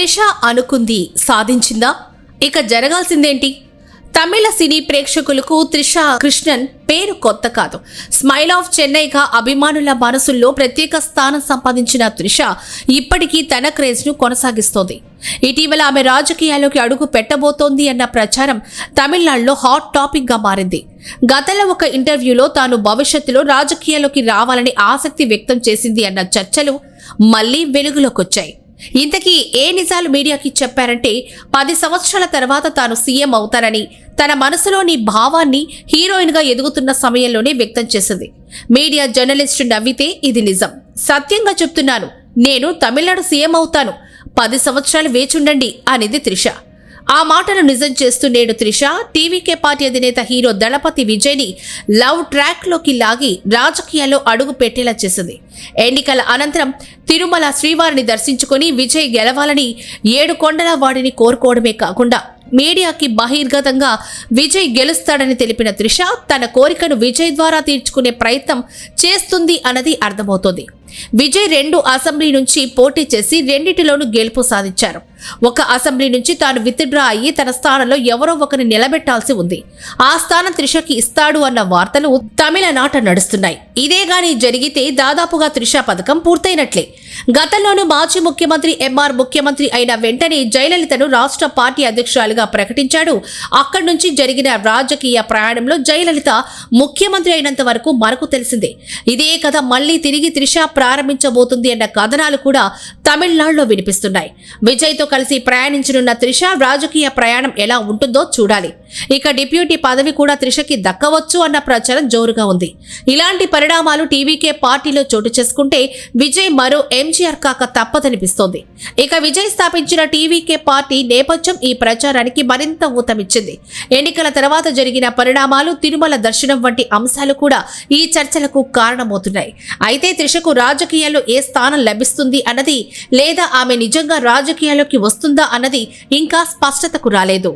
త్రిష అనుకుంది సాధించిందా? ఇక జరగాల్సిందేంటి? తమిళ సినీ ప్రేక్షకులకు త్రిష కృష్ణన్ పేరు కొత్త కాదు. స్మైల్ ఆఫ్ చెన్నైగా అభిమానుల మనసుల్లో ప్రత్యేక స్థానం సంపాదించిన త్రిష ఇప్పటికీ తన క్రేజ్ను కొనసాగిస్తోంది. ఇటీవల ఆమె రాజకీయాల్లోకి అడుగు పెట్టబోతోంది అన్న ప్రచారం తమిళనాడులో హాట్ టాపిక్ గా మారింది. గతంలో ఒక ఇంటర్వ్యూలో తాను భవిష్యత్తులో రాజకీయాల్లోకి రావాలని ఆసక్తి వ్యక్తం చేసింది అన్న చర్చలు మళ్లీ వెలుగులోకొచ్చాయి. ఇంతకీ ఏ నిజాలు మీడియాకి చెప్పారంటే 10 సంవత్సరాల తర్వాత తాను సీఎం అవుతానని తన మనసులోని భావాన్ని హీరోయిన్గా ఎదుగుతున్న సమయంలోనే వ్యక్తం చేసింది. మీడియా జర్నలిస్టు నవ్వితే ఇది నిజం, సత్యంగా చెప్తున్నాను, నేను తమిళనాడు సీఎం అవుతాను, 10 సంవత్సరాలు వేచుండండి అనేది త్రిష. ఆ మాటను నిజం చేస్తూ నేడు త్రిష టీవీకే పార్టీ అధినేత హీరో దళపతి విజయ్ని లవ్ ట్రాక్లోకి లాగి రాజకీయాల్లో అడుగు పెట్టేలా చేసింది. ఎన్నికల అనంతరం తిరుమల శ్రీవారిని దర్శించుకుని విజయ్ గెలవాలని 7 కొండల వాడిని కోరుకోవడమే కాకుండా మీడియాకి బహిర్గతంగా విజయ్ గెలుస్తాడని తెలిపిన త్రిష తన కోరికను విజయ్ ద్వారా తీర్చుకునే ప్రయత్నం చేస్తుంది అన్నది అర్థమవుతోంది. విజయ్ 2 అసెంబ్లీ నుంచి పోటీ చేసి రెండిటిలోనూ గెలుపు సాధించారు. ఒక అసెంబ్లీ నుంచి తాను విత్డ్రా అయ్యి తన స్థానంలో ఎవరో ఒకరిని నిలబెట్టాల్సి ఉంది. ఆ స్థానం త్రిషకి ఇస్తాడు అన్న వార్తలు తమిళనాట నడుస్తున్నాయి. ఇదే గాని జరిగితే దాదాపుగా త్రిష పథకం పూర్తయినట్లే. గతంలోనూ మాజీ ముఖ్యమంత్రి ఎంఆర్ ముఖ్యమంత్రి అయిన వెంటనే జయలలితను రాష్ట్ర పార్టీ అధ్యక్షురాలుగా ప్రకటించాడు. అక్కడి నుంచి జరిగిన రాజకీయ ప్రయాణంలో జయలలిత ముఖ్యమంత్రి అయినంత వరకు మనకు తెలిసిందే. ఇదే కథ మళ్లీ తిరిగి త్రిష ప్రారంభించబోతుంది అన్న కథనాలు కూడా తమిళనాడులో వినిపిస్తున్నాయి. విజయ్తో కలిసి ప్రయాణించనున్న త్రిష రాజకీయ ప్రయాణం ఎలా ఉంటుందో చూడాలి. ఇక డిప్యూటీ పదవి కూడా త్రిషకి దక్కవచ్చు అన్న ప్రచారం జోరుగా ఉంది. ఇలాంటి పరిణామాలు టీవీకే పార్టీలో చోటు చేసుకుంటే విజయ్ మరో ఎంజీఆర్ కాక తప్పదనిపిస్తోంది. ఇక విజయ్ స్థాపించిన టీవీకే పార్టీ నేపథ్యం ఈ ప్రచారానికి మరింత ఊతమిచ్చింది. ఎన్నికల తర్వాత జరిగిన పరిణామాలు, తిరుమల దర్శనం వంటి అంశాలు కూడా ఈ చర్చలకు కారణమవుతున్నాయి. అయితే త్రిషకు రాజకీయాల్లో ఏ స్థానం లభిస్తుంది అన్నది, లేదా ఆమె నిజంగా రాజకీయాల్లోకి వస్తుందా అన్నది ఇంకా స్పష్టతకు రాలేదు.